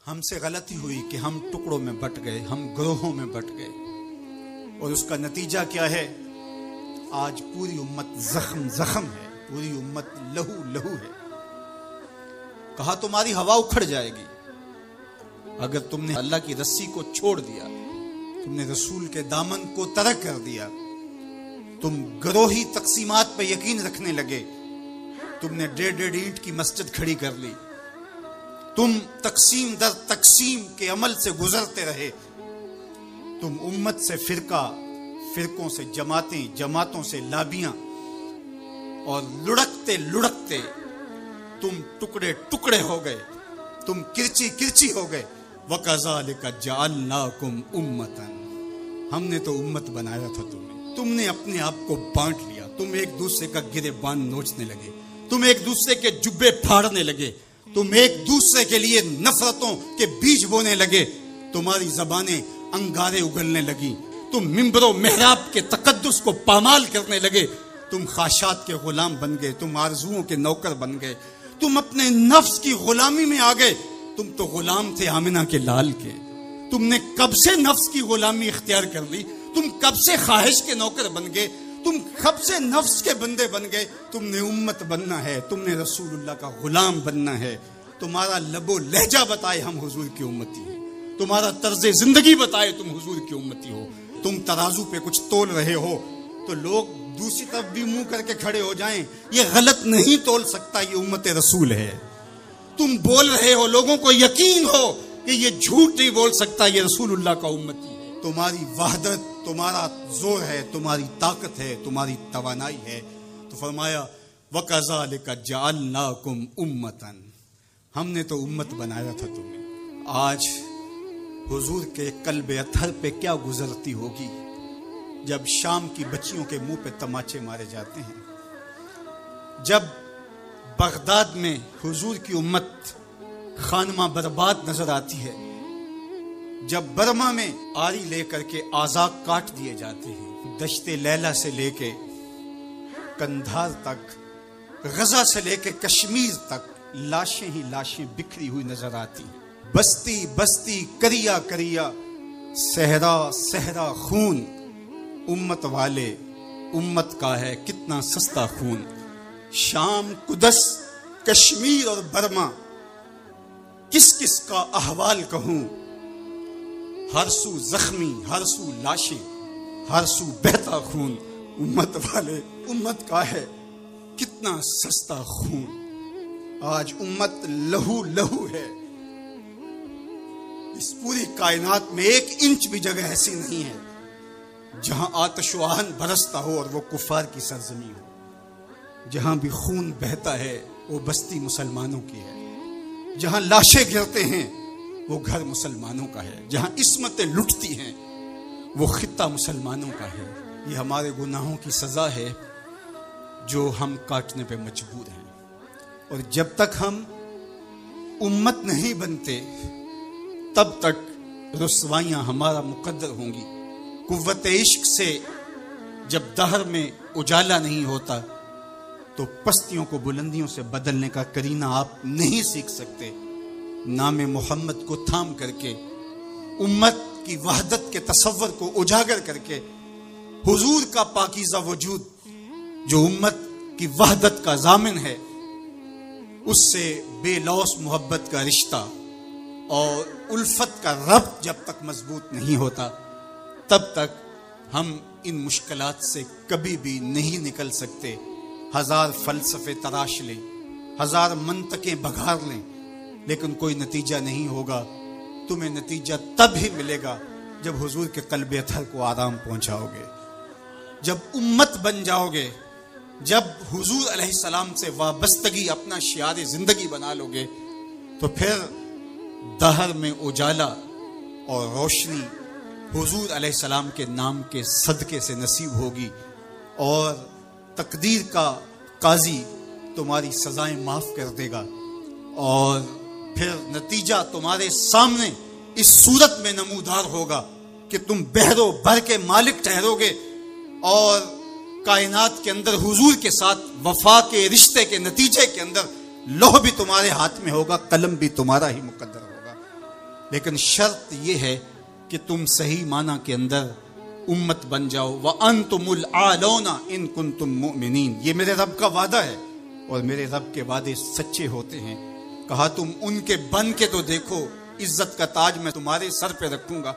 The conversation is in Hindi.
हमसे गलती हुई कि हम टुकड़ों में बट गए, हम ग्रोहों में बट गए, और उसका नतीजा क्या है? आज पूरी उम्मत जख्म जख्म है, पूरी उम्मत लहू लहू है। कहा तुम्हारी हवा उखड़ जाएगी अगर तुमने अल्लाह की रस्सी को छोड़ दिया, तुमने रसूल के दामन को तरक कर दिया, तुम ग्रोही तकसीमात पे यकीन रखने लगे, तुमने 1.5 ईंट की मस्जिद खड़ी कर ली, तुम तकसीम दर तकसीम के अमल से गुजरते रहे, तुम उम्मत से फिरका, फिरकों से जमातें, जमातों से लाबियां, और लुढ़कते लुढ़कते तुम टुकड़े टुकड़े हो गए, तुम किरची किरची हो गए। वकज़ालिका जअलनाकुम उम्मतन, हमने तो उम्मत बनाया था तुम्हें, तुमने अपने आप को बांट लिया, तुम एक दूसरे का गिरेबान नोचने लगे, तुम एक दूसरे के जुब्बे फाड़ने लगे, तुम एक दूसरे के लिए नफरतों के बीज बोने लगे, तुम्हारी जबानें अंगारे उगलने लगी, तुम मिंबरों मेहराब के तकद्दुस को पामाल करने लगे, तुम ख्वाहिशात के गुलाम बन गए, तुम आरजुओं के नौकर बन गए, तुम अपने नफ्स की गुलामी में आ गए। तुम तो गुलाम थे आमिना के लाल के, तुमने कब से नफ्स की गुलामी इख्तियार कर ली, तुम कब से ख्वाहिश के नौकर बन गए, तुम कब से नफ्स के बंदे बन गए। तुमने उम्मत बनना है, तुमने रसूलुल्लाह का गुलाम बनना है। तुम्हारा लबो लहजा बताए हम हुजूर की उम्मती हैं, तुम्हारा तर्ज जिंदगी बताए तुम हुजूर की उम्मती हो। तुम तराजू पे कुछ तोल रहे हो तो लोग दूसरी तरफ भी मुंह करके खड़े हो जाएं, ये गलत नहीं तोल सकता, ये उम्मत रसूल है। तुम बोल रहे हो, लोगों को यकीन हो कि ये झूठ नहीं बोल सकता, ये रसूलुल्लाह का उम्मती है। तुम्हारी वहदत, तुम्हारा जोर है, तुम्हारी ताकत है, तुम्हारी तवानाई है। तो फरमाया वकज़ालिका जअलनाकुम उम्मतन, हमने तो उम्मत बनाया था तुम्हें। आज हुजूर के कल्बे अथर पे क्या गुजरती होगी जब शाम की बच्चियों के मुंह पे तमाचे मारे जाते हैं, जब बगदाद में हुजूर की उम्मत खानमा बर्बाद नजर आती है, जब बर्मा में आरी लेकर के आजाद काट दिए जाते हैं, दश्ते लैला से लेके कंधार तक, गजा से लेके कश्मीर तक लाशें ही लाशें बिखरी हुई नजर आती, बस्ती बस्ती करिया करिया, सहरा सहरा खून, उम्मत वाले उम्मत का है कितना सस्ता खून। शाम, कुदस, कश्मीर और बर्मा, किस किस का अहवाल कहूं, हर सू जख्मी, हर सू लाशें, हर सू बहता खून। उम्मत वाले उम्मत का है कितना सस्ता खून। आज उम्मत लहू लहू है। इस पूरी कायनात में 1 इंच भी जगह ऐसी नहीं है जहां आतशवाहन बरसता हो और वो कुफार की सरजमी हो। जहां भी खून बहता है वो बस्ती मुसलमानों की है, जहां लाशें गिरते हैं वो घर मुसलमानों का है, जहां इस्मतें लुटती हैं वो खित्ता मुसलमानों का है। ये हमारे गुनाहों की सजा है जो हम काटने पे मजबूर हैं। और जब तक हम उम्मत नहीं बनते तब तक रुसवाइयां हमारा मुकद्दर होंगी। कुव्वत इश्क से जब दहर में उजाला नहीं होता तो पस्तियों को बुलंदियों से बदलने का करीना आप नहीं सीख सकते। नाम मोहम्मद को थाम करके, उम्मत की वहदत के तसव्वुर को उजागर करके, हुजूर का पाकीज़ा वजूद जो उम्मत की वहदत का जामिन है, उससे बेलौस मोहब्बत का रिश्ता और उल्फत का रब्त जब तक मजबूत नहीं होता तब तक हम इन मुश्किलात से कभी भी नहीं निकल सकते। 1000 फलसफे तराश लें, 1000 मंतकें बघार लें, लेकिन कोई नतीजा नहीं होगा। तुम्हें नतीजा तब ही मिलेगा जब हुजूर के कल्बे अथर को आराम पहुंचाओगे, जब उम्मत बन जाओगे, जब हुजूर अलैहिस्सलाम से वाबस्तगी अपना शियार जिंदगी बना लोगे, तो फिर दहर में उजाला और रोशनी हुजूर अलैहिस्सलाम के नाम के सदके से नसीब होगी, और तकदीर का काजी तुम्हारी सजाएं माफ कर देगा, और फिर नतीजा तुम्हारे सामने इस सूरत में नमूदार होगा कि तुम बहरो भर के मालिक ठहरोगे, और कायनात के अंदर हुजूर के साथ वफा के रिश्ते के नतीजे के अंदर लौह भी तुम्हारे हाथ में होगा, कलम भी तुम्हारा ही मुकद्दर होगा। लेकिन शर्त यह है कि तुम सही माना के अंदर उम्मत बन जाओ। व अंतुमुल आलौना इन कुंतुम मुमिनीन, ये मेरे रब का वादा है और मेरे रब के वादे सच्चे होते हैं। कहा तुम उनके बन के तो देखो, इज्जत का ताज मैं तुम्हारे सर पे रखूंगा।